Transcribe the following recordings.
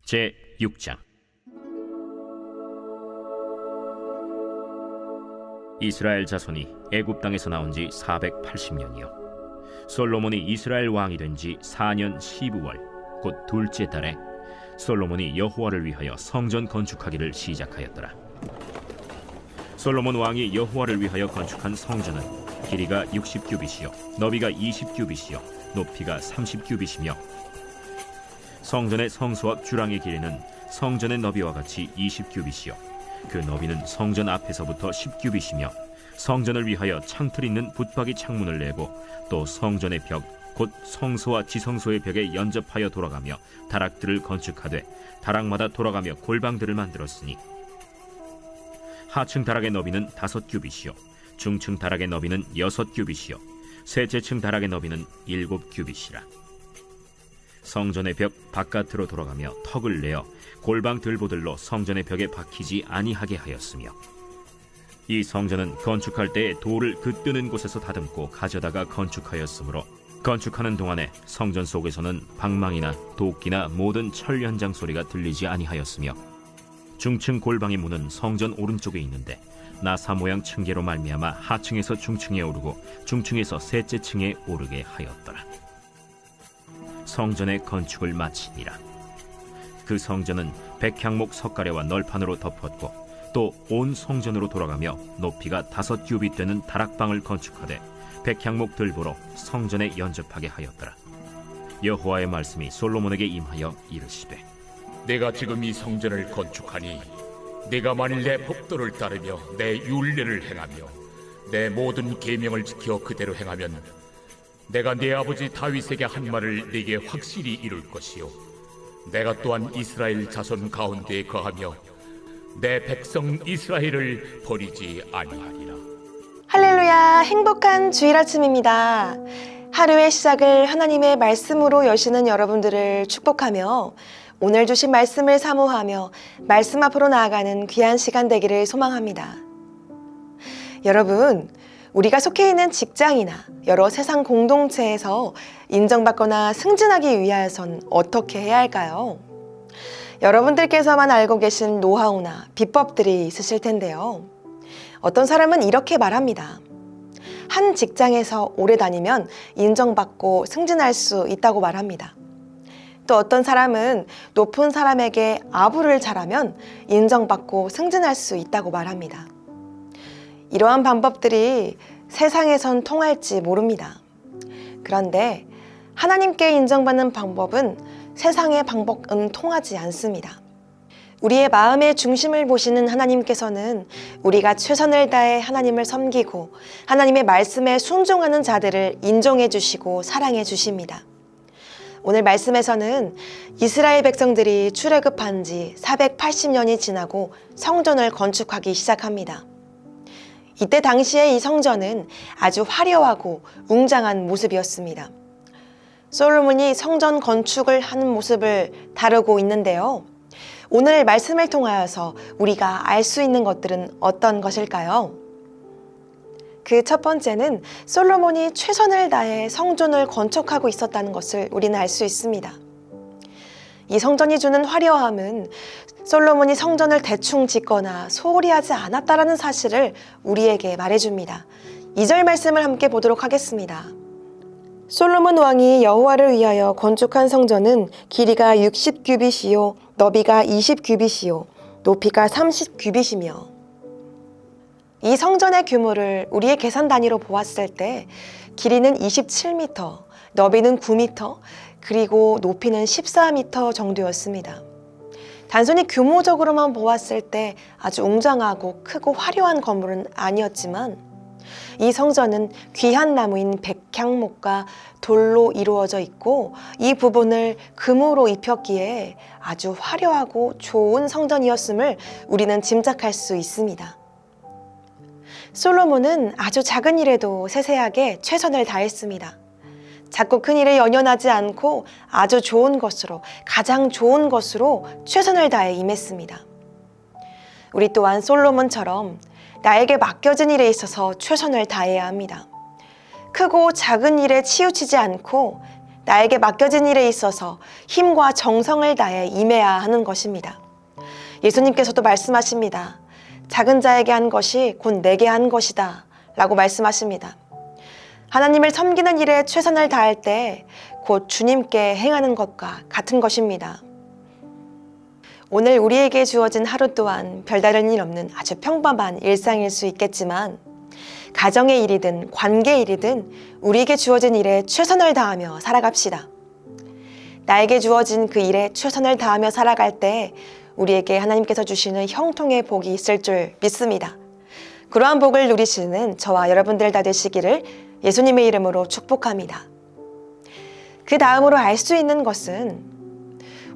제6장. 이스라엘 자손이 애굽 땅에서 나온 지 480년이요 솔로몬이 이스라엘 왕이 된 지 4년 12월 곧 둘째 달에 솔로몬이 여호와를 위하여 성전 건축하기를 시작하였더라. 솔로몬 왕이 여호와를 위하여 건축한 성전은 길이가 60규빗이요 너비가 20규빗이요 높이가 30규빗이며 성전의 성소 앞 주랑의 길이는 성전의 너비와 같이 20규빗이요 그 너비는 성전 앞에서부터 10규빗이며 성전을 위하여 창틀 있는 붙박이 창문을 내고 또 성전의 벽 곧 성소와 지성소의 벽에 연접하여 돌아가며 다락들을 건축하되 다락마다 돌아가며 골방들을 만들었으니 하층 다락의 너비는 5규빗이요 중층 다락의 너비는 6규빗이요 셋째층 다락의 너비는 7규빗이라. 성전의 벽 바깥으로 돌아가며 턱을 내어 골방 들보들로 성전의 벽에 박히지 아니하게 하였으며 이 성전은 건축할 때에 돌을 그 뜨는 곳에서 다듬고 가져다가 건축하였으므로 건축하는 동안에 성전 속에서는 방망이나 도끼나 모든 철 현장 소리가 들리지 아니하였으며 중층 골방의 문은 성전 오른쪽에 있는데 나사 모양 층계로 말미암아 하층에서 중층에 오르고 중층에서 셋째 층에 오르게 하였더라. 성전의 건축을 마치니라. 그 성전은 백향목 석가래와 널판으로 덮었고 또 온 성전으로 돌아가며 높이가 5규빗 되는 다락방을 건축하되 백향목 들보로 성전에 연접하게 하였더라. 여호와의 말씀이 솔로몬에게 임하여 이르시되 내가 지금 이 성전을 건축하니 네가 만일 내 법도를 따르며 내 율례를 행하며 내 모든 계명을 지켜 그대로 행하면 내가 네 아버지 다윗에게 한 말을 네게 확실히 이룰 것이요 내가 또한 이스라엘 자손 가운데에 거하며 내 백성 이스라엘을 버리지 아니하리라. 할렐루야, 행복한 주일 아침입니다. 하루의 시작을 하나님의 말씀으로 여시는 여러분들을 축복하며 오늘 주신 말씀을 사모하며 말씀 앞으로 나아가는 귀한 시간 되기를 소망합니다. 여러분, 우리가 속해 있는 직장이나 여러 세상 공동체에서 인정받거나 승진하기 위해선 어떻게 해야 할까요? 여러분들께서만 알고 계신 노하우나 비법들이 있으실 텐데요. 어떤 사람은 이렇게 말합니다. 한 직장에서 오래 다니면 인정받고 승진할 수 있다고 말합니다. 또 어떤 사람은 높은 사람에게 아부를 잘하면 인정받고 승진할 수 있다고 말합니다. 이러한 방법들이 세상에선 통할지 모릅니다. 그런데 하나님께 인정받는 방법은 세상의 방법은 통하지 않습니다. 우리의 마음의 중심을 보시는 하나님께서는 우리가 최선을 다해 하나님을 섬기고 하나님의 말씀에 순종하는 자들을 인정해 주시고 사랑해 주십니다. 오늘 말씀에서는 이스라엘 백성들이 출애굽한 지 480년이 지나고 성전을 건축하기 시작합니다. 이때 당시에 이 성전은 아주 화려하고 웅장한 모습이었습니다. 솔로몬이 성전 건축을 하는 모습을 다루고 있는데요. 오늘 말씀을 통하여서 우리가 알 수 있는 것들은 어떤 것일까요? 그 첫 번째는 솔로몬이 최선을 다해 성전을 건축하고 있었다는 것을 우리는 알 수 있습니다. 이 성전이 주는 화려함은 솔로몬이 성전을 대충 짓거나 소홀히 하지 않았다라는 사실을 우리에게 말해줍니다. 2절 말씀을 함께 보도록 하겠습니다. 솔로몬 왕이 여호와를 위하여 건축한 성전은 길이가 60규빗이요 너비가 20규빗이요 높이가 30규빗이며 이 성전의 규모를 우리의 계산 단위로 보았을 때 길이는 27m, 너비는 9m, 그리고 높이는 14m 정도였습니다. 단순히 규모적으로만 보았을 때 아주 웅장하고 크고 화려한 건물은 아니었지만 이 성전은 귀한 나무인 백향목과 돌로 이루어져 있고 이 부분을 금으로 입혔기에 아주 화려하고 좋은 성전이었음을 우리는 짐작할 수 있습니다. 솔로몬은 아주 작은 일에도 세세하게 최선을 다했습니다. 작고 큰 일에 연연하지 않고 아주 좋은 것으로, 가장 좋은 것으로 최선을 다해 임했습니다. 우리 또한 솔로몬처럼 나에게 맡겨진 일에 있어서 최선을 다해야 합니다. 크고 작은 일에 치우치지 않고 나에게 맡겨진 일에 있어서 힘과 정성을 다해 임해야 하는 것입니다. 예수님께서도 말씀하십니다. 작은 자에게 한 것이 곧 내게 한 것이다 라고 말씀하십니다. 하나님을 섬기는 일에 최선을 다할 때 곧 주님께 행하는 것과 같은 것입니다. 오늘 우리에게 주어진 하루 또한 별다른 일 없는 아주 평범한 일상일 수 있겠지만 가정의 일이든 관계의 일이든 우리에게 주어진 일에 최선을 다하며 살아갑시다. 나에게 주어진 그 일에 최선을 다하며 살아갈 때 우리에게 하나님께서 주시는 형통의 복이 있을 줄 믿습니다. 그러한 복을 누리시는 저와 여러분들 다 되시기를 예수님의 이름으로 축복합니다. 그 다음으로 알 수 있는 것은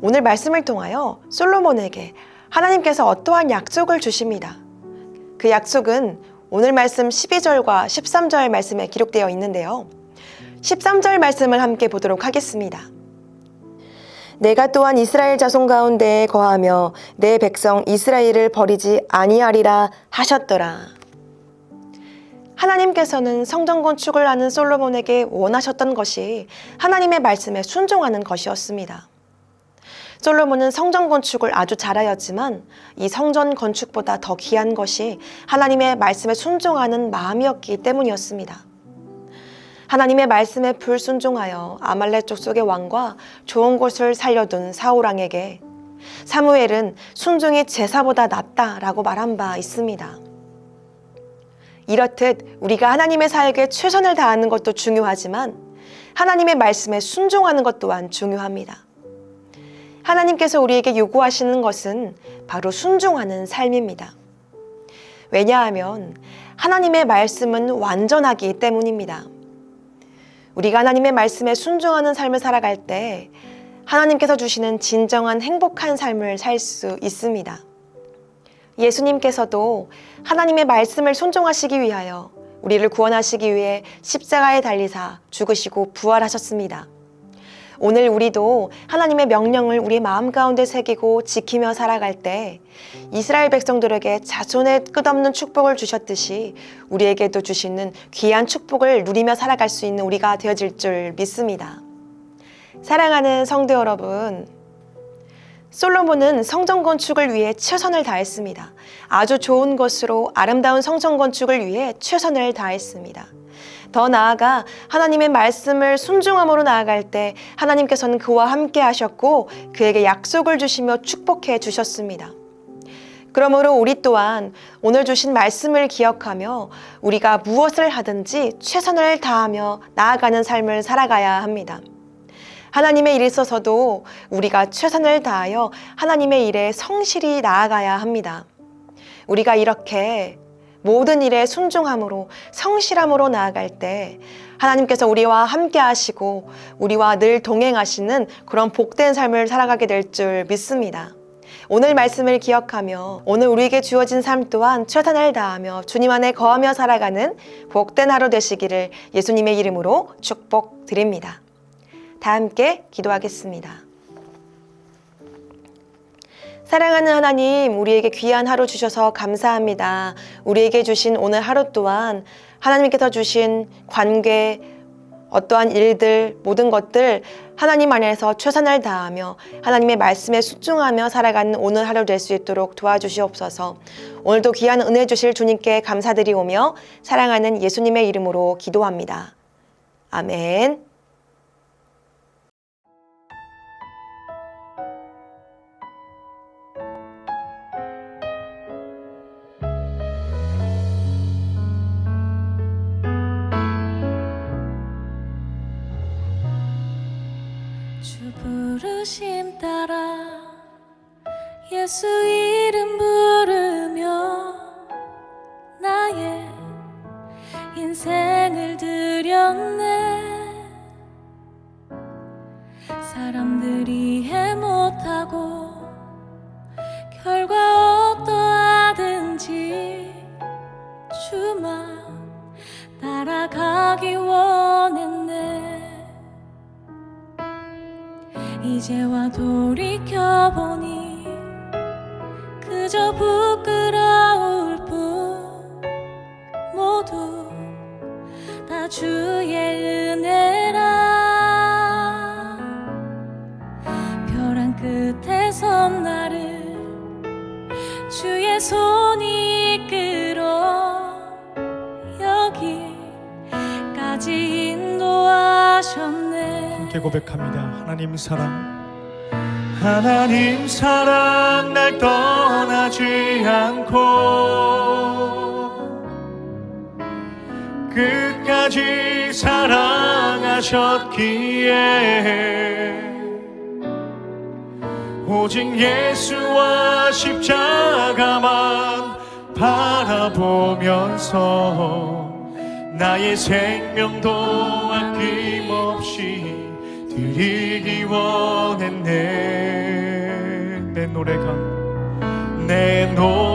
오늘 말씀을 통하여 솔로몬에게 하나님께서 어떠한 약속을 주십니다. 그 약속은 오늘 말씀 12절과 13절 말씀에 기록되어 있는데요. 13절 말씀을 함께 보도록 하겠습니다. 내가 또한 이스라엘 자손 가운데에 거하며 내 백성 이스라엘을 버리지 아니하리라 하셨더라. 하나님께서는 성전 건축을 하는 솔로몬에게 원하셨던 것이 하나님의 말씀에 순종하는 것이었습니다. 솔로몬은 성전 건축을 아주 잘하였지만 이 성전 건축보다 더 귀한 것이 하나님의 말씀에 순종하는 마음이었기 때문이었습니다. 하나님의 말씀에 불순종하여 아말렉 족속의 왕과 좋은 곳을 살려둔 사울왕에게 사무엘은 순종이 제사보다 낫다라고 말한 바 있습니다. 이렇듯 우리가 하나님의 사역에 최선을 다하는 것도 중요하지만 하나님의 말씀에 순종하는 것 또한 중요합니다. 하나님께서 우리에게 요구하시는 것은 바로 순종하는 삶입니다. 왜냐하면 하나님의 말씀은 완전하기 때문입니다. 우리가 하나님의 말씀에 순종하는 삶을 살아갈 때 하나님께서 주시는 진정한 행복한 삶을 살 수 있습니다. 예수님께서도 하나님의 말씀을 순종하시기 위하여 우리를 구원하시기 위해 십자가에 달리사 죽으시고 부활하셨습니다. 오늘 우리도 하나님의 명령을 우리 마음 가운데 새기고 지키며 살아갈 때 이스라엘 백성들에게 자손의 끝없는 축복을 주셨듯이 우리에게도 주시는 귀한 축복을 누리며 살아갈 수 있는 우리가 되어질 줄 믿습니다. 사랑하는 성도 여러분, 솔로몬은 성전 건축을 위해 최선을 다했습니다. 아주 좋은 것으로 아름다운 성전 건축을 위해 최선을 다했습니다. 더 나아가 하나님의 말씀을 순종함으로 나아갈 때 하나님께서는 그와 함께 하셨고 그에게 약속을 주시며 축복해 주셨습니다. 그러므로 우리 또한 오늘 주신 말씀을 기억하며 우리가 무엇을 하든지 최선을 다하며 나아가는 삶을 살아가야 합니다. 하나님의 일에 있어서도 우리가 최선을 다하여 하나님의 일에 성실히 나아가야 합니다. 우리가 이렇게 모든 일에 순종함으로 성실함으로 나아갈 때 하나님께서 우리와 함께 하시고 우리와 늘 동행하시는 그런 복된 삶을 살아가게 될 줄 믿습니다. 오늘 말씀을 기억하며 오늘 우리에게 주어진 삶 또한 최선을 다하며 주님 안에 거하며 살아가는 복된 하루 되시기를 예수님의 이름으로 축복드립니다. 다 함께 기도하겠습니다. 사랑하는 하나님, 우리에게 귀한 하루 주셔서 감사합니다. 우리에게 주신 오늘 하루 또한 하나님께서 주신 관계, 어떠한 일들, 모든 것들 하나님 안에서 최선을 다하며 하나님의 말씀에 순종하며 살아가는 오늘 하루 될 수 있도록 도와주시옵소서. 오늘도 귀한 은혜 주실 주님께 감사드리오며 사랑하는 예수님의 이름으로 기도합니다. 아멘. 주 부르심 따라 예수 이름 부르며 나의 인생을 드렸네. 사람들이 이해 못하고 결과 어떠하든지 주만 따라가기 원했네. 이제와 돌이켜보니 그저 부끄러울 뿐 모두 다 주의 은혜라. 함께 고백합니다. 하나님 사랑, 하나님 사랑 날 떠나지 않고 끝까지 사랑하셨기에 오직 예수와 십자가만 바라보면서 나의 생명도 아낌없이 드리기 원했네. 내 노래가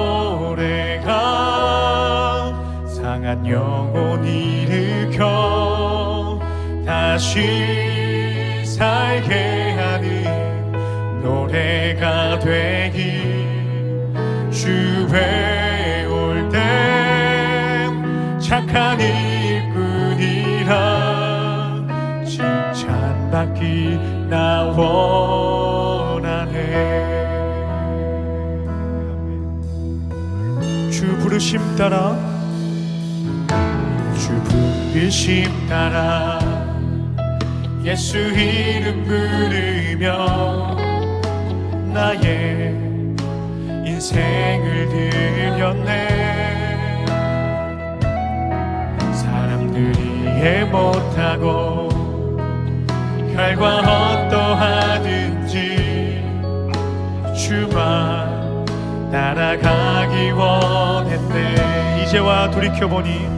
상한 영혼 일으켜 다시 살게 하는 노래가 되기, 주에 올 땐 착한 일꾼이라 칭찬받기 나 원하네. 주 부르심 따라, 주 부르심 따라 예수 이름 부르며 나의 인생을 드렸네. 사람들이 이해 못하고 결과 어떠하든지 주만 따라가기 원했네. 이제와 돌이켜보니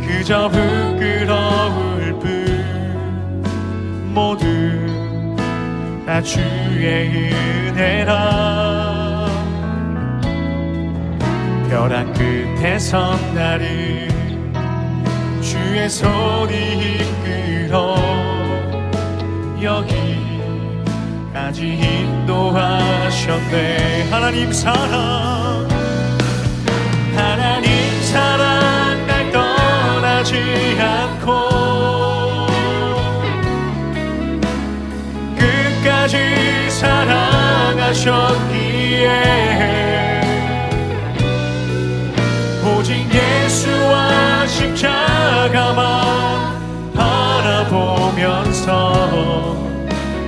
그저 부끄러울 뿐 모두 다 주의 은혜라. 벼랑 끝에 선 나를 주의 손이 이끌어 여기까지 인도하셨네. 하나님 사랑, 하나님 사랑 날 떠나지 않고 끝까지 사랑하셨기에 오직 예수와 십자가만 바라보면서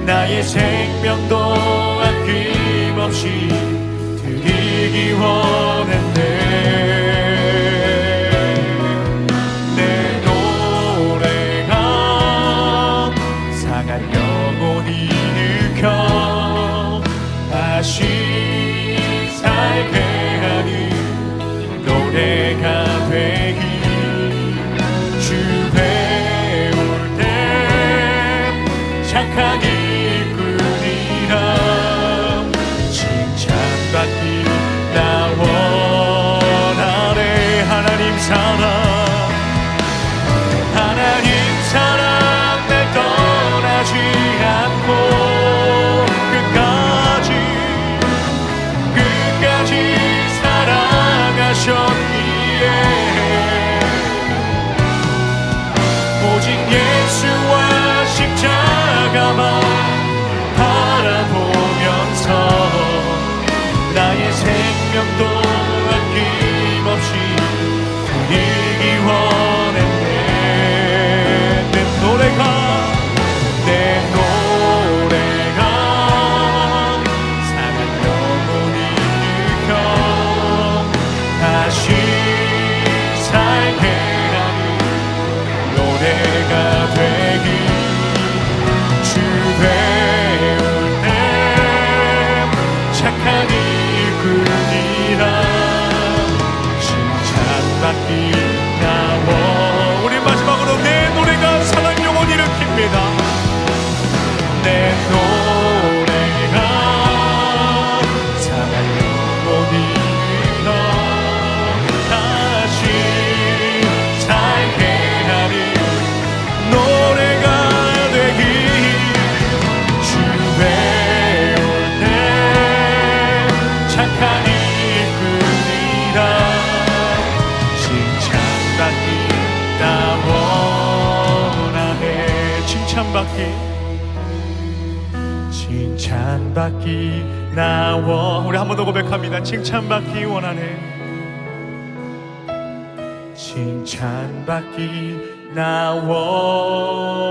나의 생명도 아낌없이 드리기 원했네. 내 노래가 상한 영혼이 일으켜 다시 살게 하는 노래가 되기, 주에 올 때 착한 일꾼이라 칭찬받기 나 원하네. 하나님 사랑, 하나님 사랑 날 떠나지 않고 끝까지 사랑하셨기에 오직 예수와 십자가만 바라보면서 나의 생명도 아낌없이 드리기 원했네. 내 노래가 상한 영혼이 일으켜 다시 살게 하는 노래가 되기, 주에 올 때 착한 일꾼이라 칭찬받기 나와. 우리 마지막으로 내 노래가 상한 영혼 일으킵니다. 내 노래가 상한 영혼 일으켜 다시 살게 하는 노래가 되기, 주에 올 때 착한 일꾼이라 칭찬받기 나 원하네. 칭찬받기 나 원. 우리 한 번 더 고백합니다. 칭찬받기 원하네. 칭찬받기 나 원하네